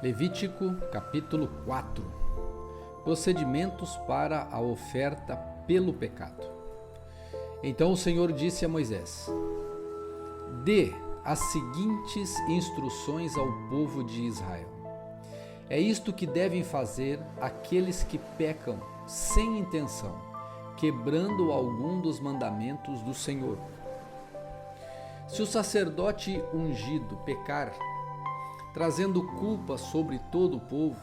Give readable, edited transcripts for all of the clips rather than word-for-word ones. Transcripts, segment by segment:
Levítico capítulo 4. Procedimentos para a oferta pelo pecado. Então o Senhor disse a Moisés: dê as seguintes instruções ao povo de Israel. É isto que devem fazer aqueles que pecam sem intenção, quebrando algum dos mandamentos do Senhor. Se o sacerdote ungido pecar, trazendo culpa sobre todo o povo,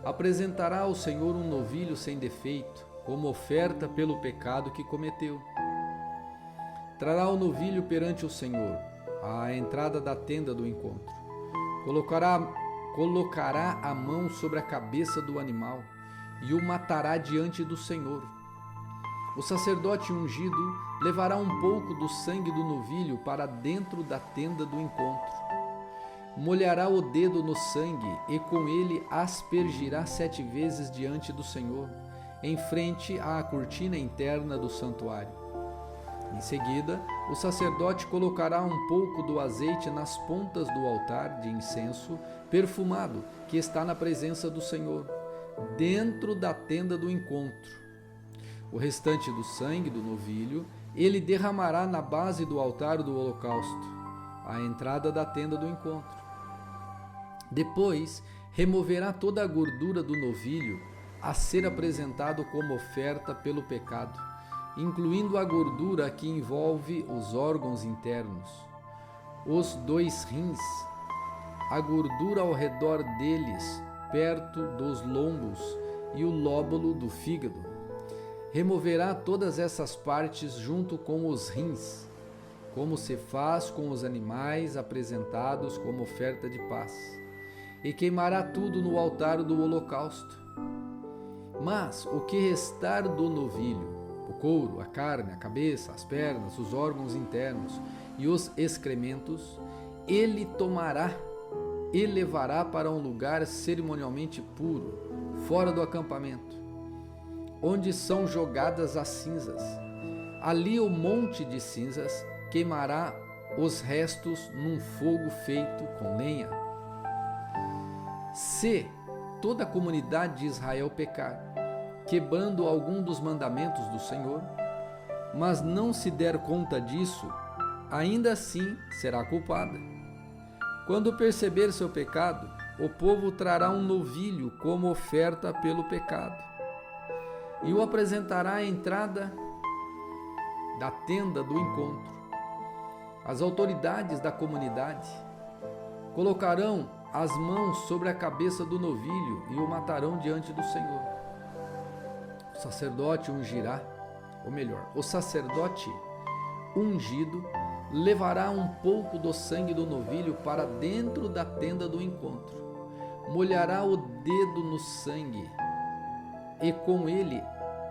apresentará ao Senhor um novilho sem defeito, como oferta pelo pecado que cometeu. Trará o novilho perante o Senhor, à entrada da tenda do encontro. Colocará a mão sobre a cabeça do animal e o matará diante do Senhor. O sacerdote ungido levará um pouco do sangue do novilho para dentro da tenda do encontro. Molhará o dedo no sangue e com ele aspergirá 7 vezes diante do Senhor, em frente à cortina interna do santuário. Em seguida, o sacerdote colocará um pouco do azeite nas pontas do altar de incenso perfumado que está na presença do Senhor, dentro da tenda do encontro. O restante do sangue do novilho ele derramará na base do altar do holocausto, à entrada da tenda do encontro. Depois, removerá toda a gordura do novilho a ser apresentado como oferta pelo pecado, incluindo a gordura que envolve os órgãos internos, os 2 rins, a gordura ao redor deles, perto dos lombos e o lóbulo do fígado. Removerá todas essas partes junto com os rins, como se faz com os animais apresentados como oferta de paz, e queimará tudo no altar do holocausto. Mas o que restar do novilho, o couro, a carne, a cabeça, as pernas, os órgãos internos e os excrementos, ele tomará e levará para um lugar cerimonialmente puro, fora do acampamento, onde são jogadas as cinzas. Ali o monte de cinzas queimará os restos num fogo feito com lenha. Se toda a comunidade de Israel pecar, quebrando algum dos mandamentos do Senhor, mas não se der conta disso, ainda assim será culpada. Quando perceber seu pecado, o povo trará um novilho como oferta pelo pecado e o apresentará à entrada da tenda do encontro. As autoridades da comunidade colocarão as mãos sobre a cabeça do novilho e o matarão diante do Senhor. O sacerdote ungido levará um pouco do sangue do novilho para dentro da tenda do encontro. Molhará o dedo no sangue e com ele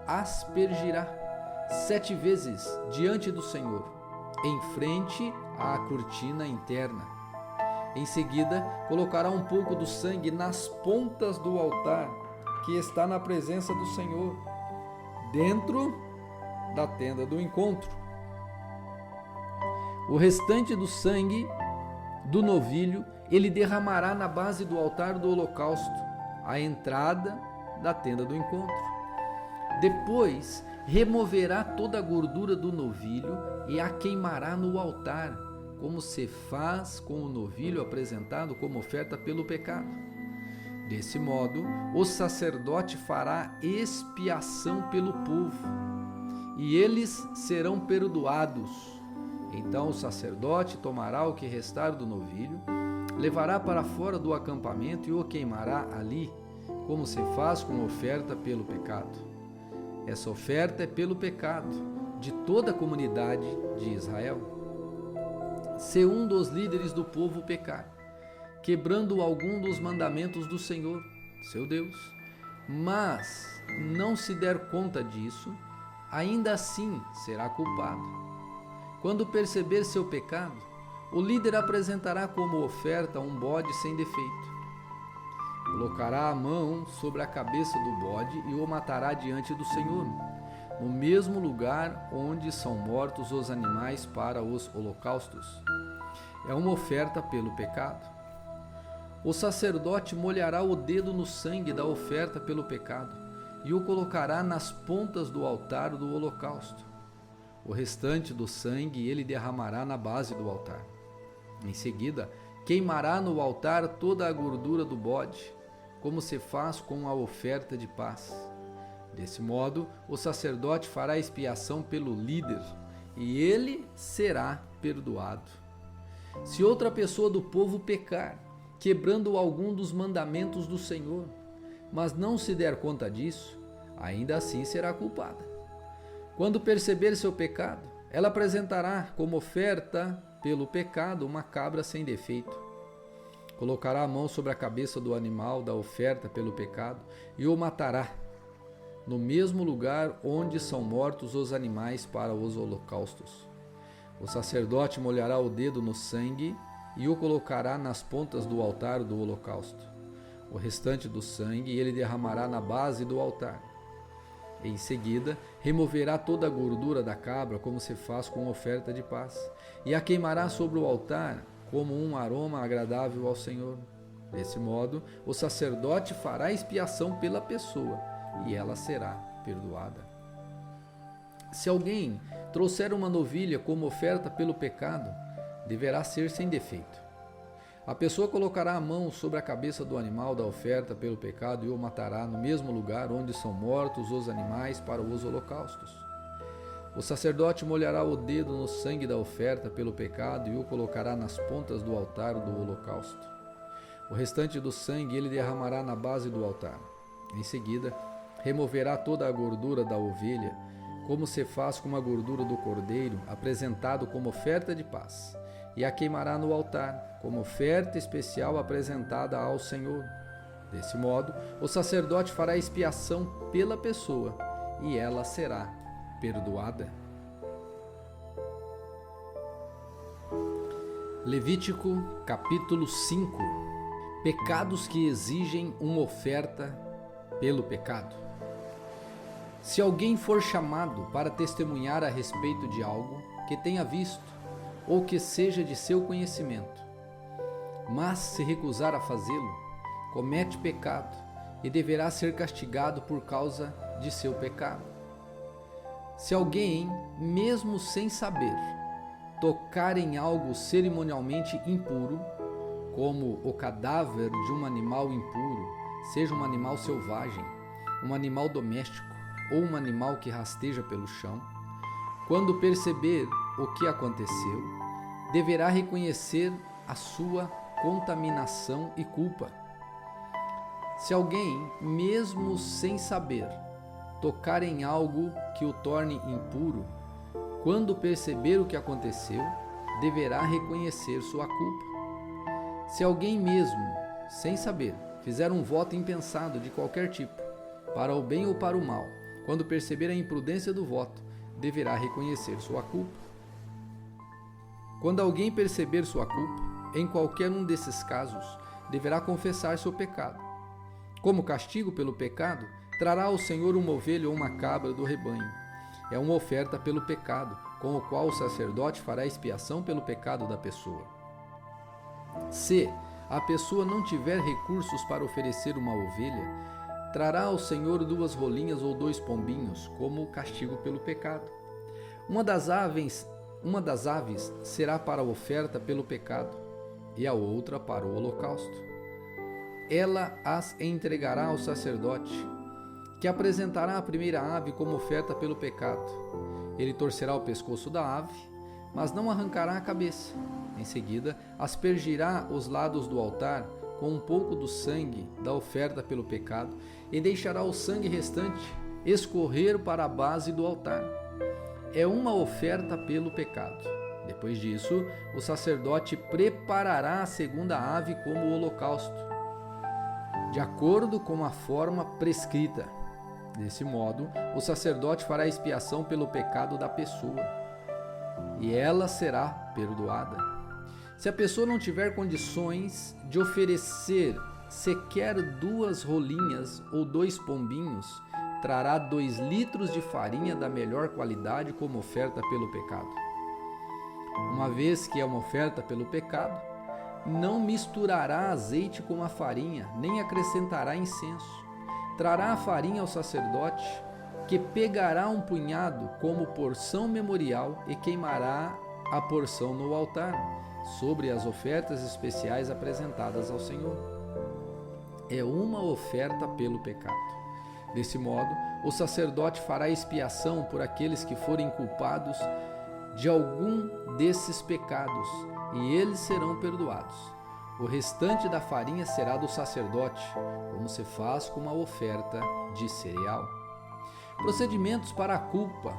aspergirá 7 vezes diante do Senhor, em frente à cortina interna. Em seguida, colocará um pouco do sangue nas pontas do altar que está na presença do Senhor, dentro da tenda do encontro. O restante do sangue do novilho ele derramará na base do altar do holocausto, à entrada da tenda do encontro. Depois, removerá toda a gordura do novilho e a queimará no altar, como se faz com o novilho apresentado como oferta pelo pecado. Desse modo, o sacerdote fará expiação pelo povo, e eles serão perdoados. Então o sacerdote tomará o que restar do novilho, levará para fora do acampamento e o queimará ali, como se faz com oferta pelo pecado. Essa oferta é pelo pecado de toda a comunidade de Israel. Se um dos líderes do povo pecar, quebrando algum dos mandamentos do Senhor, seu Deus, mas não se der conta disso, ainda assim será culpado. Quando perceber seu pecado, o líder apresentará como oferta um bode sem defeito. Colocará a mão sobre a cabeça do bode e o matará diante do Senhor, no mesmo lugar onde são mortos os animais para os holocaustos. É uma oferta pelo pecado. O sacerdote molhará o dedo no sangue da oferta pelo pecado e o colocará nas pontas do altar do holocausto. O restante do sangue ele derramará na base do altar. Em seguida, queimará no altar toda a gordura do bode, como se faz com a oferta de paz. Desse modo, o sacerdote fará expiação pelo líder e ele será perdoado. Se outra pessoa do povo pecar, quebrando algum dos mandamentos do Senhor, mas não se der conta disso, ainda assim será culpada. Quando perceber seu pecado, ela apresentará como oferta pelo pecado uma cabra sem defeito. Colocará a mão sobre a cabeça do animal da oferta pelo pecado e o matará, no mesmo lugar onde são mortos os animais para os holocaustos. O sacerdote molhará o dedo no sangue e o colocará nas pontas do altar do holocausto. O restante do sangue ele derramará na base do altar. Em seguida, removerá toda a gordura da cabra, como se faz com oferta de paz, e a queimará sobre o altar como um aroma agradável ao Senhor. Desse modo, o sacerdote fará expiação pela pessoa, e ela será perdoada. Se alguém trouxer uma novilha como oferta pelo pecado, deverá ser sem defeito. A pessoa colocará a mão sobre a cabeça do animal da oferta pelo pecado e o matará no mesmo lugar onde são mortos os animais para os holocaustos. O sacerdote molhará o dedo no sangue da oferta pelo pecado e o colocará nas pontas do altar do holocausto. O restante do sangue ele derramará na base do altar. Em seguida, removerá toda a gordura da ovelha, como se faz com a gordura do cordeiro, apresentado como oferta de paz, e a queimará no altar, como oferta especial apresentada ao Senhor. Desse modo, o sacerdote fará expiação pela pessoa, e ela será perdoada. Levítico capítulo 5. Pecados que exigem uma oferta pelo pecado. Se alguém for chamado para testemunhar a respeito de algo que tenha visto ou que seja de seu conhecimento, mas se recusar a fazê-lo, comete pecado e deverá ser castigado por causa de seu pecado. Se alguém, mesmo sem saber, tocar em algo cerimonialmente impuro, como o cadáver de um animal impuro, seja um animal selvagem, um animal doméstico ou um animal que rasteja pelo chão, quando perceber o que aconteceu, deverá reconhecer a sua contaminação e culpa. Se alguém, mesmo sem saber, tocar em algo que o torne impuro, quando perceber o que aconteceu, deverá reconhecer sua culpa. Se alguém mesmo, sem saber, fizer um voto impensado de qualquer tipo, para o bem ou para o mal, quando perceber a imprudência do voto, deverá reconhecer sua culpa. Quando alguém perceber sua culpa, em qualquer um desses casos, deverá confessar seu pecado. Como castigo pelo pecado, trará ao Senhor uma ovelha ou uma cabra do rebanho. É uma oferta pelo pecado, com o qual o sacerdote fará expiação pelo pecado da pessoa. Se a pessoa não tiver recursos para oferecer uma ovelha, trará ao Senhor 2 rolinhas ou 2 pombinhos, como castigo pelo pecado. Uma das aves será para a oferta pelo pecado, e a outra para o holocausto. Ela as entregará ao sacerdote, que apresentará a primeira ave como oferta pelo pecado. Ele torcerá o pescoço da ave, mas não arrancará a cabeça. Em seguida, aspergirá os lados do altar com um pouco do sangue da oferta pelo pecado e deixará o sangue restante escorrer para a base do altar. É uma oferta pelo pecado. Depois disso, o sacerdote preparará a segunda ave como holocausto, de acordo com a forma prescrita. Desse modo, o sacerdote fará expiação pelo pecado da pessoa, e ela será perdoada. Se a pessoa não tiver condições de oferecer sequer 2 rolinhas ou 2 pombinhos, trará 2 litros de farinha da melhor qualidade como oferta pelo pecado. Uma vez que é uma oferta pelo pecado, não misturará azeite com a farinha, nem acrescentará incenso. Trará a farinha ao sacerdote, que pegará um punhado como porção memorial e queimará a porção no altar, sobre as ofertas especiais apresentadas ao Senhor. É uma oferta pelo pecado. Desse modo, o sacerdote fará expiação por aqueles que forem culpados de algum desses pecados, e eles serão perdoados. O restante da farinha será do sacerdote, como se faz com uma oferta de cereal. Procedimentos para a culpa,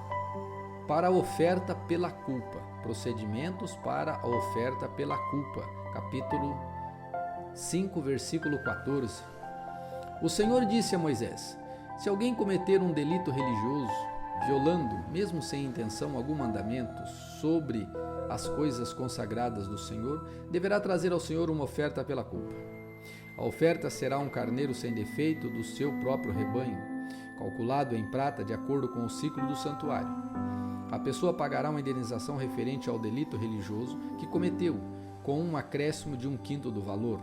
para a oferta pela culpa. Procedimentos para a oferta pela culpa. Capítulo 5, versículo 14. O Senhor disse a Moisés: se alguém cometer um delito religioso, violando, mesmo sem intenção, algum mandamento sobre as coisas consagradas do Senhor, deverá trazer ao Senhor uma oferta pela culpa. A oferta será um carneiro sem defeito do seu próprio rebanho, calculado em prata de acordo com o ciclo do santuário. A pessoa pagará uma indenização referente ao delito religioso que cometeu, com um acréscimo de 1/5 do valor.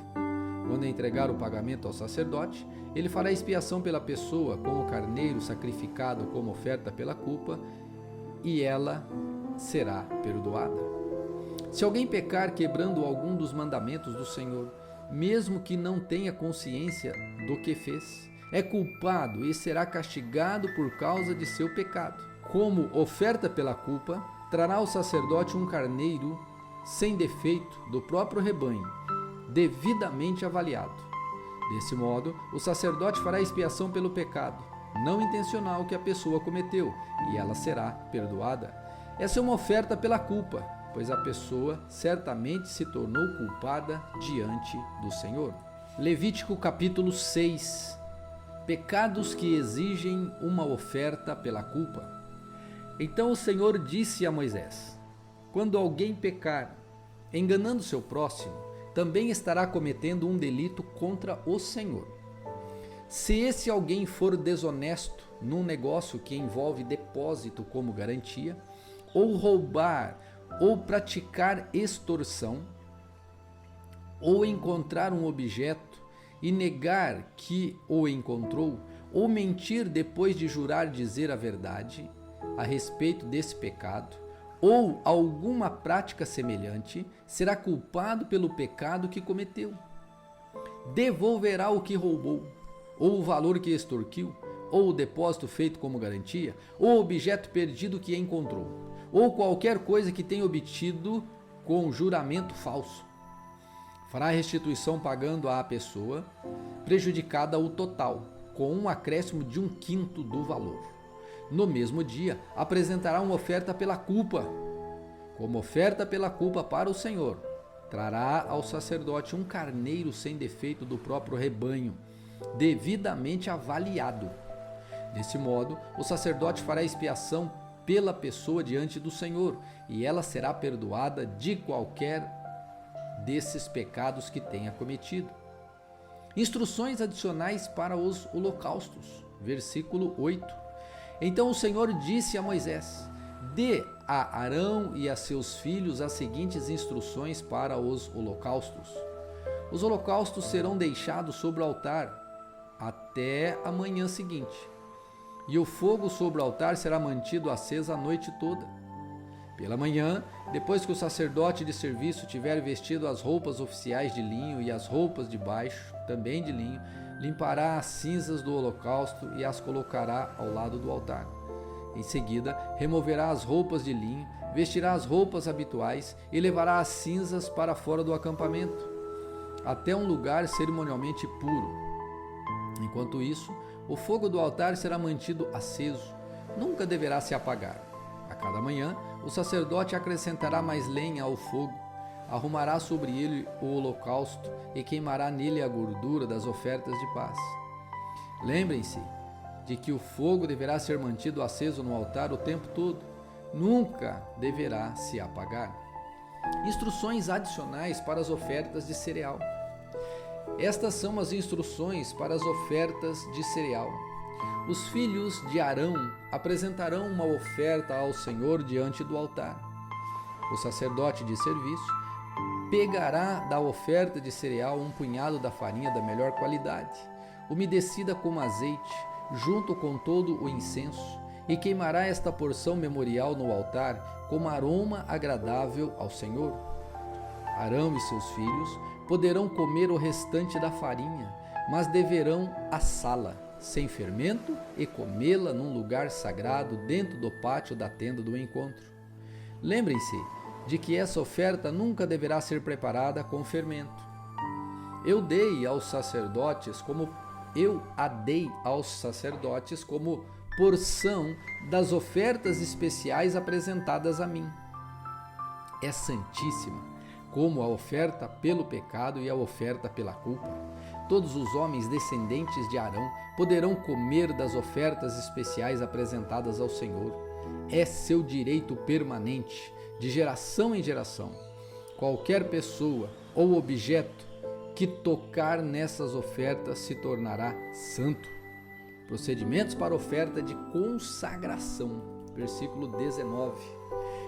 Quando entregar o pagamento ao sacerdote, ele fará expiação pela pessoa com o carneiro sacrificado como oferta pela culpa, e ela será perdoada. Se alguém pecar quebrando algum dos mandamentos do Senhor, mesmo que não tenha consciência do que fez, é culpado e será castigado por causa de seu pecado. Como oferta pela culpa, trará ao sacerdote um carneiro sem defeito do próprio rebanho, devidamente avaliado. Desse modo, o sacerdote fará expiação pelo pecado não intencional que a pessoa cometeu, e ela será perdoada. Essa é uma oferta pela culpa, pois a pessoa certamente se tornou culpada diante do Senhor. Levítico capítulo 6. Pecados que exigem uma oferta pela culpa. Então o Senhor disse a Moisés: quando alguém pecar, enganando seu próximo, também estará cometendo um delito contra o Senhor. Se esse alguém for desonesto num negócio que envolve depósito como garantia, ou roubar, ou praticar extorsão, ou encontrar um objeto e negar que o encontrou, ou mentir depois de jurar dizer a verdade a respeito desse pecado, ou alguma prática semelhante, será culpado pelo pecado que cometeu. Devolverá o que roubou, ou o valor que extorquiu, ou o depósito feito como garantia, ou o objeto perdido que encontrou, ou qualquer coisa que tenha obtido com juramento falso. Fará restituição pagando à pessoa prejudicada o total, com um acréscimo de 1/5 do valor. No mesmo dia, apresentará uma oferta pela culpa. Como oferta pela culpa para o Senhor, trará ao sacerdote um carneiro sem defeito do próprio rebanho, devidamente avaliado. Desse modo, o sacerdote fará expiação pela pessoa diante do Senhor, e ela será perdoada de qualquer desses pecados que tenha cometido. Instruções adicionais para os holocaustos. Versículo 8. Então o Senhor disse a Moisés: dê a Arão e a seus filhos as seguintes instruções para os holocaustos. Os holocaustos serão deixados sobre o altar até a manhã seguinte, e o fogo sobre o altar será mantido aceso a noite toda. Pela manhã, depois que o sacerdote de serviço tiver vestido as roupas oficiais de linho e as roupas de baixo, também de linho, limpará as cinzas do holocausto e as colocará ao lado do altar. Em seguida, removerá as roupas de linho, vestirá as roupas habituais e levará as cinzas para fora do acampamento, até um lugar cerimonialmente puro. Enquanto isso, o fogo do altar será mantido aceso, nunca deverá se apagar. A cada manhã, o sacerdote acrescentará mais lenha ao fogo, arrumará sobre ele o holocausto e queimará nele a gordura das ofertas de paz. Lembrem-se de que o fogo deverá ser mantido aceso no altar o tempo todo, nunca deverá se apagar. Instruções adicionais para as ofertas de cereal. Estas são as instruções para as ofertas de cereal. Os filhos de Arão apresentarão uma oferta ao Senhor diante do altar. O sacerdote de serviço pegará da oferta de cereal um punhado da farinha da melhor qualidade, umedecida com azeite, junto com todo o incenso, e queimará esta porção memorial no altar como aroma agradável ao Senhor. Arão e seus filhos poderão comer o restante da farinha, mas deverão assá-la sem fermento e comê-la num lugar sagrado dentro do pátio da tenda do encontro. Lembrem-se de que essa oferta nunca deverá ser preparada com fermento. Eu a dei aos sacerdotes como porção das ofertas especiais apresentadas a mim. É santíssima, como a oferta pelo pecado e a oferta pela culpa. Todos os homens descendentes de Arão poderão comer das ofertas especiais apresentadas ao Senhor. É seu direito permanente, de geração em geração. Qualquer pessoa ou objeto que tocar nessas ofertas se tornará santo. Procedimentos para oferta de consagração. Versículo 19.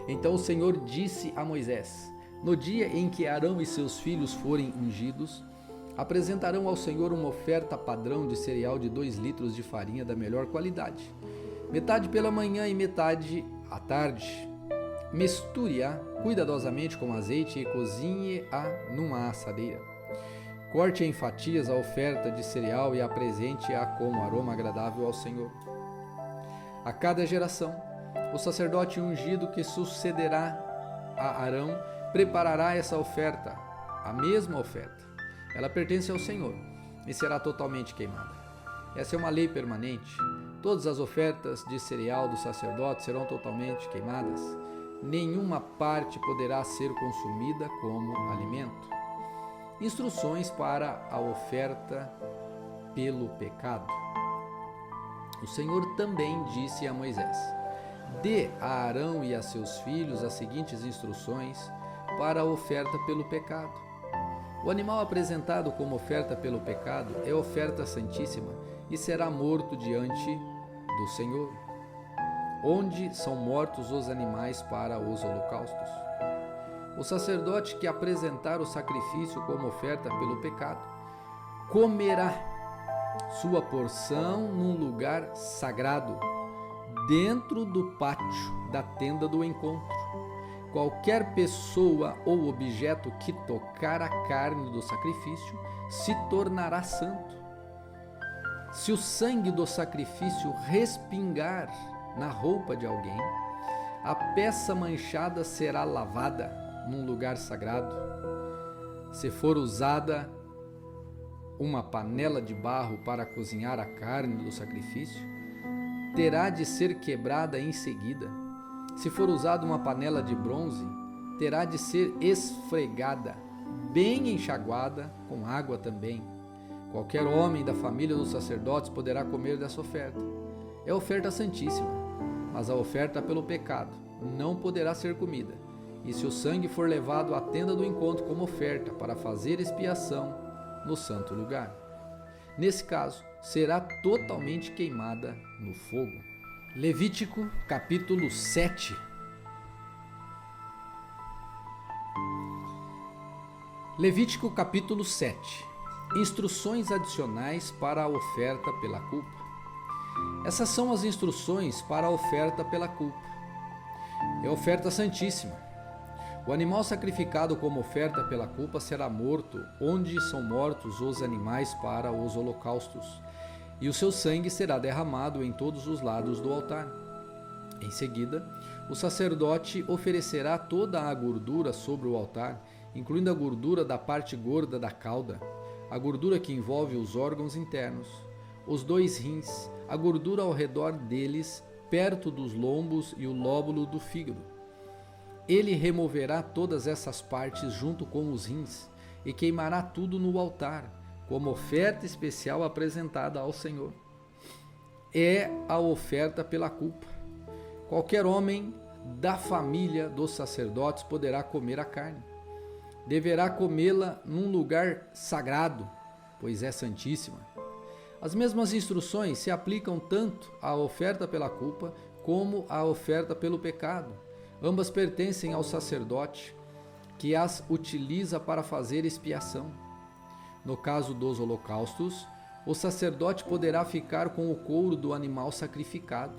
Então o Senhor disse a Moisés: no dia em que Arão e seus filhos forem ungidos, apresentarão ao Senhor uma oferta padrão de cereal de 2 litros de farinha da melhor qualidade, metade pela manhã e metade à tarde. Misture-a cuidadosamente com azeite e cozinhe-a numa assadeira. Corte em fatias a oferta de cereal e apresente-a como aroma agradável ao Senhor. A cada geração, o sacerdote ungido que sucederá a Arão preparará essa oferta, a mesma oferta. Ela pertence ao Senhor e será totalmente queimada. Essa é uma lei permanente. Todas as ofertas de cereal do sacerdote serão totalmente queimadas. Nenhuma parte poderá ser consumida como alimento. Instruções para a oferta pelo pecado. O Senhor também disse a Moisés: dê a Arão e a seus filhos as seguintes instruções para a oferta pelo pecado. O animal apresentado como oferta pelo pecado é oferta santíssima e será morto diante do Senhor, onde são mortos os animais para os holocaustos. O sacerdote que apresentar o sacrifício como oferta pelo pecado comerá sua porção num lugar sagrado, dentro do pátio da tenda do encontro. Qualquer pessoa ou objeto que tocar a carne do sacrifício se tornará santo. Se o sangue do sacrifício respingar na roupa de alguém, a peça manchada será lavada num lugar sagrado. Se for usada uma panela de barro para cozinhar a carne do sacrifício, terá de ser quebrada em seguida. Se for usada uma panela de bronze, terá de ser esfregada, bem enxaguada com água também. Qualquer homem da família dos sacerdotes poderá comer dessa oferta. É oferta santíssima, mas a oferta pelo pecado não poderá ser comida. E se o sangue for levado à tenda do encontro como oferta para fazer expiação no santo lugar, nesse caso será totalmente queimada no fogo. Levítico capítulo 7. Levítico capítulo 7. Instruções adicionais para a oferta pela culpa. Essas são as instruções para a oferta pela culpa. É oferta santíssima. O animal sacrificado como oferta pela culpa será morto onde são mortos os animais para os holocaustos, e o seu sangue será derramado em todos os lados do altar. Em seguida, o sacerdote oferecerá toda a gordura sobre o altar, incluindo a gordura da parte gorda da cauda, a gordura que envolve os órgãos internos, os 2 rins, a gordura ao redor deles, perto dos lombos e o lóbulo do fígado. Ele removerá todas essas partes junto com os rins e queimará tudo no altar, como oferta especial apresentada ao Senhor. É a oferta pela culpa. Qualquer homem da família dos sacerdotes poderá comer a carne. Deverá comê-la num lugar sagrado, pois é santíssima. As mesmas instruções se aplicam tanto à oferta pela culpa como à oferta pelo pecado. Ambas pertencem ao sacerdote, que as utiliza para fazer expiação. No caso dos holocaustos, o sacerdote poderá ficar com o couro do animal sacrificado.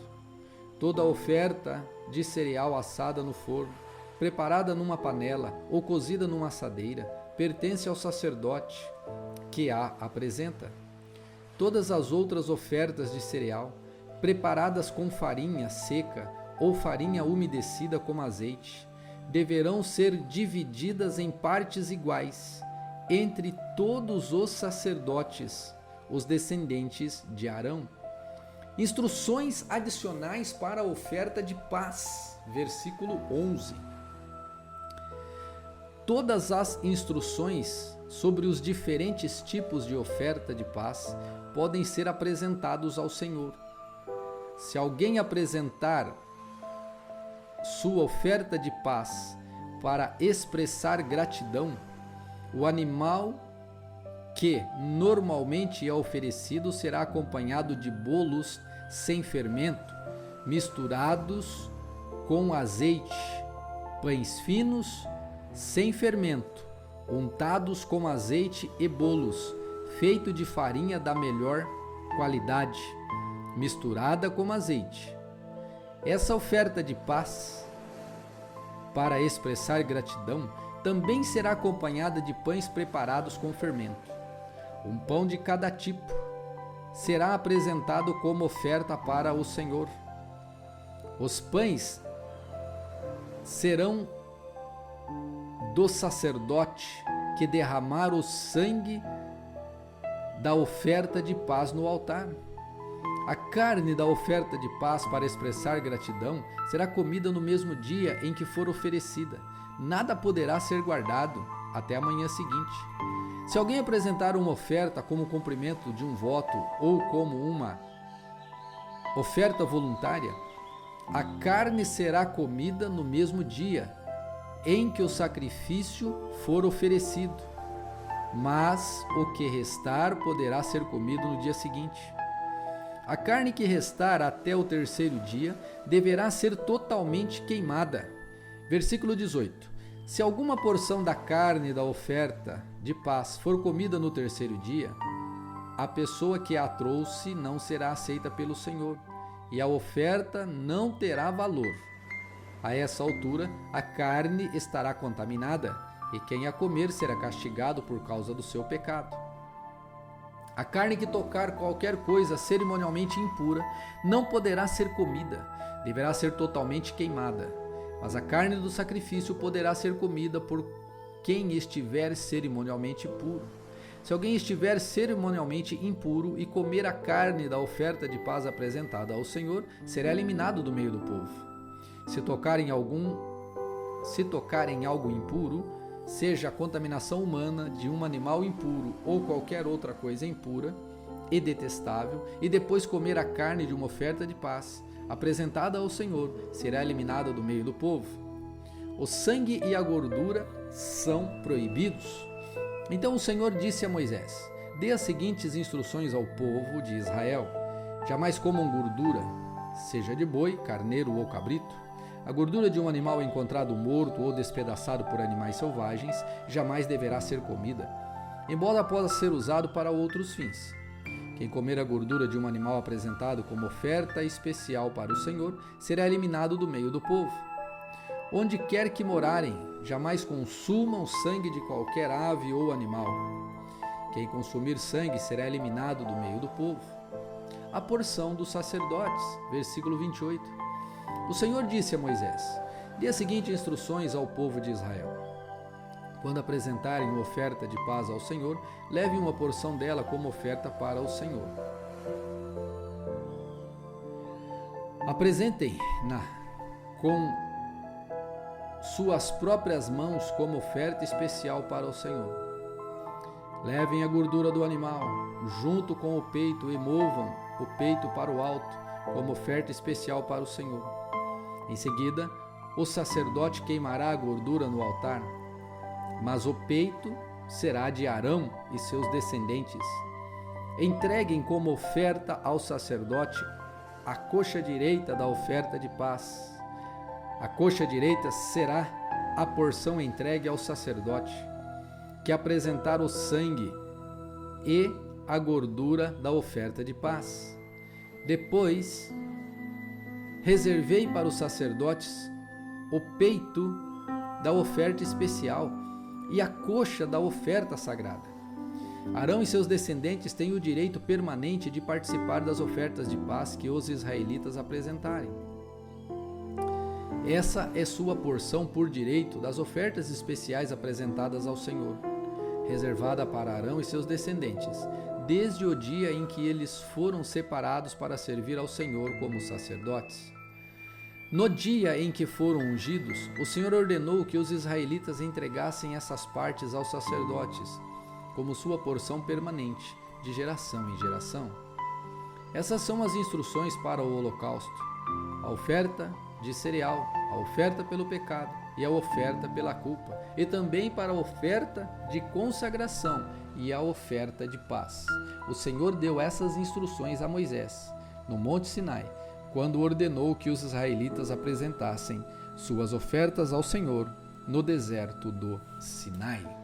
Toda oferta de cereal assada no forno, preparada numa panela ou cozida numa assadeira, pertence ao sacerdote que a apresenta. Todas as outras ofertas de cereal, preparadas com farinha seca ou farinha umedecida com azeite, deverão ser divididas em partes iguais entre todos os sacerdotes, os descendentes de Arão. Instruções adicionais para a oferta de paz, versículo 11. Todas as instruções sobre os diferentes tipos de oferta de paz podem ser apresentados ao Senhor. Se alguém apresentar sua oferta de paz para expressar gratidão, o animal que normalmente é oferecido será acompanhado de bolos sem fermento, misturados com azeite, pães finos sem fermento, untados com azeite e bolos, feito de farinha da melhor qualidade, misturada com azeite. Essa oferta de paz, para expressar gratidão, também será acompanhada de pães preparados com fermento. Um pão de cada tipo será apresentado como oferta para o Senhor. Os pães serão do sacerdote que derramar o sangue da oferta de paz no altar. A carne da oferta de paz para expressar gratidão será comida no mesmo dia em que for oferecida. Nada poderá ser guardado até a manhã seguinte. Se alguém apresentar uma oferta como cumprimento de um voto ou como uma oferta voluntária, a carne será comida no mesmo dia em que o sacrifício for oferecido, mas o que restar poderá ser comido no dia seguinte. A carne que restar até o terceiro dia deverá ser totalmente queimada. Versículo 18. Se alguma porção da carne da oferta de paz for comida no terceiro dia, a pessoa que a trouxe não será aceita pelo Senhor, e a oferta não terá valor. A essa altura, a carne estará contaminada, e quem a comer será castigado por causa do seu pecado. A carne que tocar qualquer coisa cerimonialmente impura não poderá ser comida, deverá ser totalmente queimada. Mas a carne do sacrifício poderá ser comida por quem estiver cerimonialmente puro. Se alguém estiver cerimonialmente impuro e comer a carne da oferta de paz apresentada ao Senhor, será eliminado do meio do povo. Se tocar em algo impuro, seja a contaminação humana de um animal impuro ou qualquer outra coisa impura e detestável, e depois comer a carne de uma oferta de paz apresentada ao Senhor, será eliminada do meio do povo. O sangue e a gordura são proibidos. Então o Senhor disse a Moisés: dê as seguintes instruções ao povo de Israel: jamais comam gordura, seja de boi, carneiro ou cabrito. A gordura de um animal encontrado morto ou despedaçado por animais selvagens jamais deverá ser comida, embora possa ser usado para outros fins. Quem comer a gordura de um animal apresentado como oferta especial para o Senhor será eliminado do meio do povo. Onde quer que morarem, jamais consumam sangue de qualquer ave ou animal. Quem consumir sangue será eliminado do meio do povo. A porção dos sacerdotes, versículo 28. O Senhor disse a Moisés: dê as seguintes instruções ao povo de Israel. Quando apresentarem uma oferta de paz ao Senhor, levem uma porção dela como oferta para o Senhor. Apresentem-na com suas próprias mãos como oferta especial para o Senhor. Levem a gordura do animal junto com o peito e movam o peito para o alto como oferta especial para o Senhor. Em seguida, o sacerdote queimará a gordura no altar, mas o peito será de Arão e seus descendentes. Entreguem como oferta ao sacerdote a coxa direita da oferta de paz. A coxa direita será a porção entregue ao sacerdote, que apresentar o sangue e a gordura da oferta de paz. Depois, reservei para os sacerdotes o peito da oferta especial e a coxa da oferta sagrada. Arão e seus descendentes têm o direito permanente de participar das ofertas de paz que os israelitas apresentarem. Essa é sua porção por direito das ofertas especiais apresentadas ao Senhor, reservada para Arão e seus descendentes, desde o dia em que eles foram separados para servir ao Senhor como sacerdotes. No dia em que foram ungidos, o Senhor ordenou que os israelitas entregassem essas partes aos sacerdotes, como sua porção permanente, de geração em geração. Essas são as instruções para o holocausto: a oferta de cereal, a oferta pelo pecado e a oferta pela culpa, e também para a oferta de consagração e a oferta de paz. O Senhor deu essas instruções a Moisés, no Monte Sinai, quando ordenou que os israelitas apresentassem suas ofertas ao Senhor no deserto do Sinai.